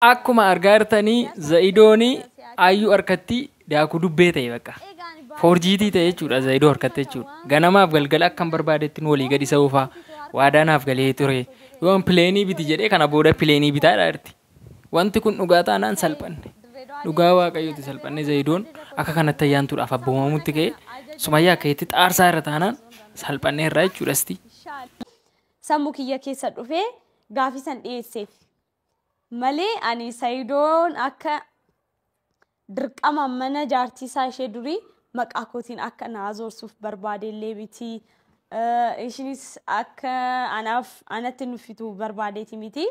akkuma argaa jirtanii Zaidooni ayyuu harkatti daakuu dubbee ta'e bakka. Forjiitii ta'e jechuudha Zaidoo harkatti jechuudha. Ganamaaf galgala akkam barbaadetti walii gadi isa oofaa waadaanaaf galee ture. Yoon pileenii biti jedhee kana booda pileenii bitaadha jirti. Wanti kun dhugaa taanaan salphanne. Dhugaa waaqayyooti salphanne Zaidoon akka kanatti ayyaantuudhaaf abboomamutti ka'e Sumayyaa akka itti xaarsaa irra taanaan salphanne irraa jechuudhasti. Sammuu kiyya keessa dhufee gaafii san dhiyeesseef. Malee ani Zaidoon akka dirqama mana jaartiisaa ishee durii maqaa kootiin akka naazorsuuf barbaadeellee miti. Ishinis akka anatti nufitu barbaadeeti miti.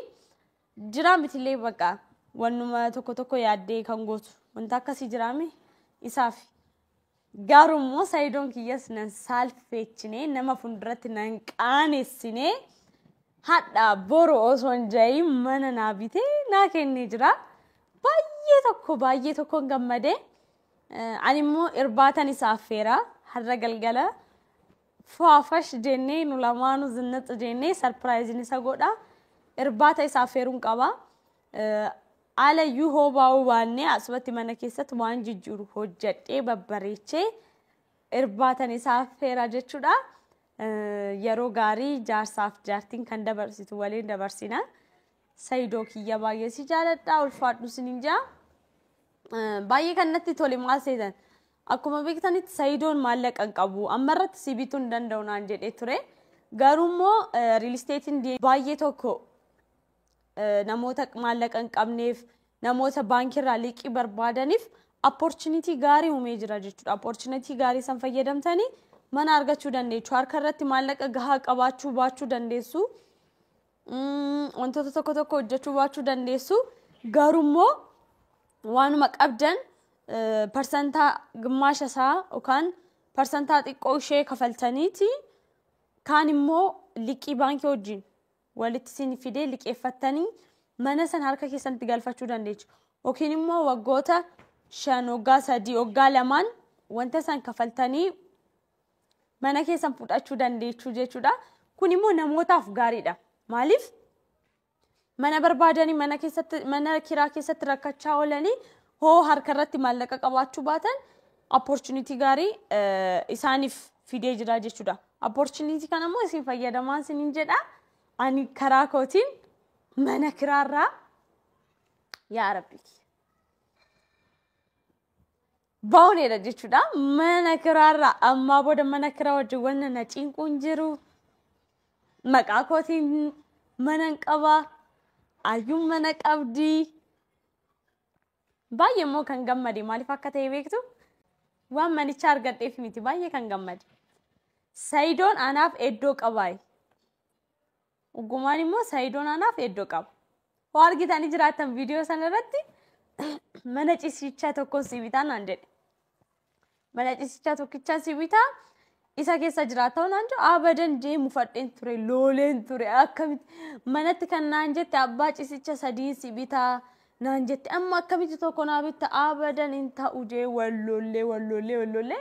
Jira mitillee bakka wannuma tokko yaaddee kan gootu wanta akkasii jiraame isaaf. Gaarummoo Zaidoon kiyyas nan saalfeechine nama funduratti nan qaanessine hadha boru osoo hin ja'iin mana naa bitee naa kennee jira. Baay'ee tokko gammadee ani immoo irbaatan isaaf feera har'a galgala faafash jennee nu lamaanu zinnax jennee sarpiraayiziin isa godha. Irbaata isaaf feeruun qaba. Alayyuu hoobaa'uu baannee asumatti mana keessatti waan jijjiiru hojjedhee babbareechee irbaatan isaaf feera jechuudha. Yeroo gaarii jaarsaaf jaartiin kan dabarsitu waliin dabarsina. Zaidoo kiyya baay'ee si jaaladha ulfaadhu sinin jaa. Baay'ee kan natti tole maal seetan. Akkuma beektanitti Zaidoon maallaqa hin qabu. Amma irratti si bituu hin danda'u naan jedhee ture. Garuummoo real estate baay'ee tokko namoota maallaqa hin qabneef namoota baankirraa liqii barbaadaniif opportunity gaarii uumee jira jechuudha. Opportunity gaarii san fayyadamtanii mana argachuu dandeessu. Harka irratti maallaqa gahaa qabaachuu baachuu dandeessu. Wantoota tokko hojjechuu baachuu dandeessu. Garuummoo waanuma qabdan parsantaa gimmaasha isaa yookaan parsantaa xiqqoo ishee kafaltaniiti kaan immoo liqii baankii wajjin walitti isin fidee liqeeffattanii mana san harka keessatti galfachuu dandeessu. Yookiin immoo waggoota 5 waggaa 3 waggaa 2 wanta san kafaltanii mana keessan fudhachuu dandeessu jechuudha. Kun immoo namootaaf gaariidha. Maaliif mana barbaadanii mana kiraa keessatti rakkachaa oolanii hoo harka irratti maallaqa qabaachuu baatan opportunity gaarii isaaniif fidee jira jechuudha. Opportunity kana immoo isin fayyadamaan sinin jedha. Ani karaa kootiin mana kiraarraa yaa Rabbi baawneedha jechuudha. Mana kiraarraa ammaa booda mana kiraa wajjin wanna na cinquun jiru. Maqaa kootiin mana qabaa. Ayyuun mana qabdii. Baay'ee immoo kan gammade maaliif akka ta'e beektu waan manicha argadheef miti baay'ee kan gammade. Zaidoon anaaf eddoo qabaayi. Ugumaan immoo Zaidoon anaaf eddoo qaba. Hoo argitanii jiraatan viidiyoo sana irratti mana ciisichaa tokko si bitaa naan jedhe. Mana ciisichaa tokkichaa si bitaa isa keessa jiraata naan jedhu abadan deemu fadheen ture looleen ture akkamitti manatti kan naan jette abbaa ciisicha 3 si bitaa naan jette amma akkamitti tokko naa bitta abadan hin ta'u jee wallollee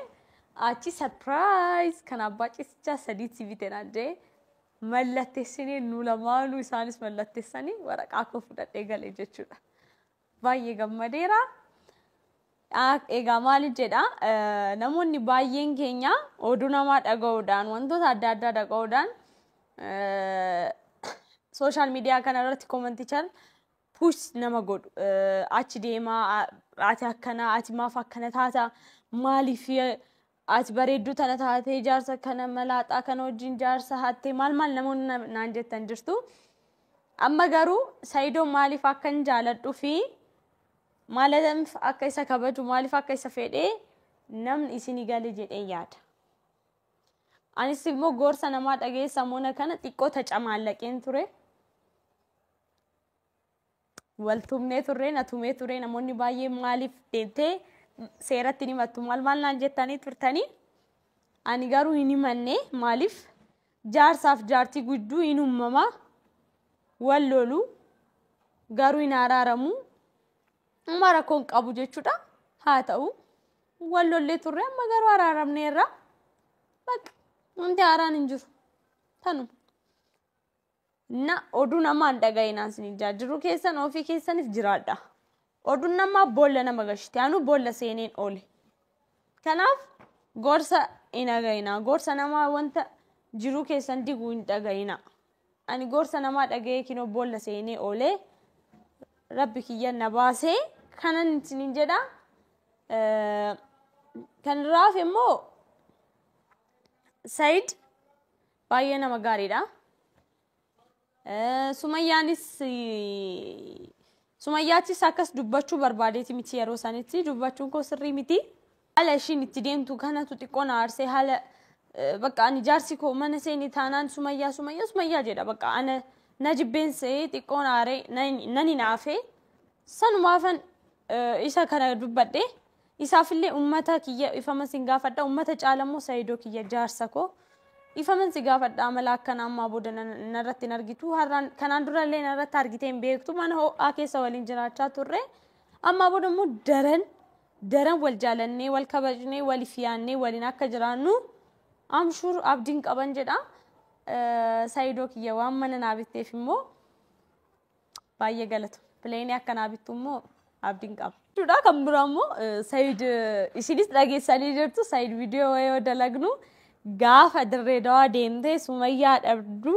achi surprise kan abbaa ciisicha 3 si bite naan jee mallatteessanii nu lamaanuu isaanis mallatteessanii waraqaa koo fudhadhee galee jechuudha. Baay'ee gammadeera. Egaa maaliif jedha namoonni baay'een keenya oduu namaa dhaga'uudhaan wantoota adda addaa dhaga'uudhaan social media kana irratti commentichaan push nama godhu. Achi deemaa ati akkana ati maaf akkana taata maaliif ati bareedduu tana taatee jaarsa kana malaaxaa kana wajjin jaarsa hattee maal namoonni naan jettan jirtu. Amma garuu Zaidoon maaliif akka hin jaaladhuu fi maaliif akka isa kabaju maaliif akka isa fedhee namni isinii galee jedhee yaada. Anis immoo gorsa namaa dhageessa moona kana xiqqoo tacamaallaqeen ture. Waltumnee turre natumee ture namoonni baay'ee maaliif deemtee seeratti ni mattu maal naan jettanii turtanii. Ani garuu hin himanne maaliif jaarsaaf jaartii gudduu hin uumamaa wal lolu garuu hin araaramu. Amma rakkoon qabu jechuudha. Haa ta'u wal lollee turre amma garuu araaramneerra. Bakka wanti haaraan hin jiru. Tanuma. Na oduu namaan dhaga'inaan isin jiru keessan ofii keessanis jiraadha. Oduun namaa boolla nama gashite anu boolla seeneen oole. Kanaaf gorsa hin dhaga'inaa. Gorsa namaa wanta jiru keessan diguu hin dhaga'inaa. Ani gorsa namaa dhaga'ee kinoo boolla seenee oole. Rabbi kiyya na baasee kanan isin jedha. Kan raaf immoo Said baay'ee nama gaariidha. Sumayyaattis akkas dubbachuu barbaadeeti miti yeroo sanitti dubbachuun koo sirrii miti. Haala ishiin itti deemtu kanatu xiqqoon aarsee haala bakka ani jaarsi koo mana seenii taanaan Sumayyaa jedha bakka ana na jibbeense xiqqoon aaree nani naafee sanumaafan isa kana dubbadhe isaafillee ummata kiyya ifama sin gaafadha ummata caalammoo Saidoo kiyya jaarsa koo ifaman si gaafadha amala akkana amma booda narratti hin argitu har'aan kanaan durallee narratti argitee hin beektu mana ho'aa keessa waliin jiraachaa turre amma booda immoo daran wal jaalannee wal kabajnee waliif yaannee waliin akka jiraannu amshur abdiin qaban jedha Saidoo kiyya waan mana naabitteef immoo baay'ee galatu pileenii akka naabittu immoo abdiin qaba. Duudhaa kan biraa immoo Said isinis dhageessanii jirtu Said viidiyoo wayii dalagnu gaafa dirree dawaa deemtee Sumayyaa dhabdu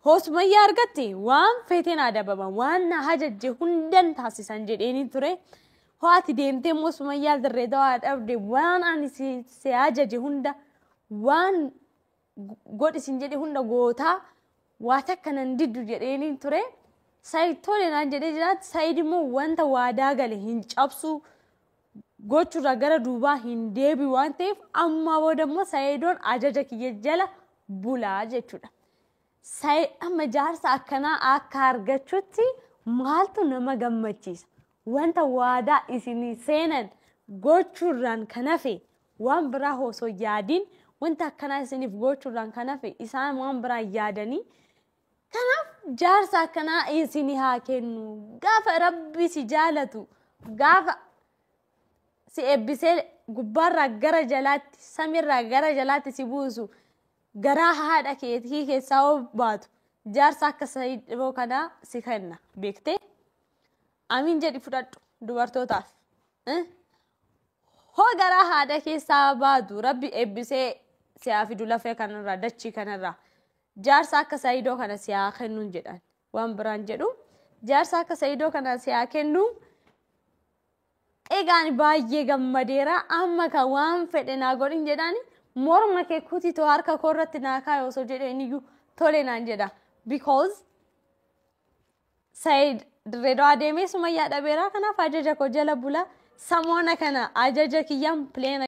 hoo Sumayyaa argatte waan feeteen adabama waan hajajje hundan taasisan jedheeni ture hoo ati deemtee immoo Sumayyaa dirree dawaa dhabde waan ani si hajaje hunda waan godhisin jedhe hunda gootaa waa takka nan diddu jedheeni ture Said tole naan jedhee jiraatti Said immoo wanta waadaa gale hin cabsu gochurra gara duubaa hin deebi waan ta'eef amma booda immoo Saidoon ajaja kiyya jala bulaa jechuudha. Said amma jaarsa akkanaa akka argachuutti maaltu nama gammachiisa. Wanta waadaa isinii seenan gochurraan kan hafe waan biraa osoo yaadiin wanta akkanaa isiniif gochurraan kan hafe isaan waan biraa yaadanii kanaaf jaarsa akkanaa isinii haa kennu gaafa rabbi si jaalatu gaafa si ebbisee gubbaarraa gara jalaatti samiirraa gara jalaatti si buusu garaa haadha keetii keessaa baatu jaarsa akka Saidoo kana si kenna beektee amiin jedhi fudhadhu dubartootaaf hoo garaa haadha keessaa baatu rabbi ebbisee si haa fidu lafee kanarraa dachii kanarraa jaarsa akka Saidoo kana si haa kennuun jedhan waan biraan jedhu jaarsa akka Saidoo kana si haa kennu egaan baay'ee gammadeera amma ka waan fedhe naa godhin jedhani morma kee kutitoo harka koo irratti naa kaayoo osoo jedheen iyyuu tole naan jedha because Said dirree dawaa deemee Sumayyaa dhabeera kanaaf ajaja koo jala bula samoona kana ajaja kiyyaan pileena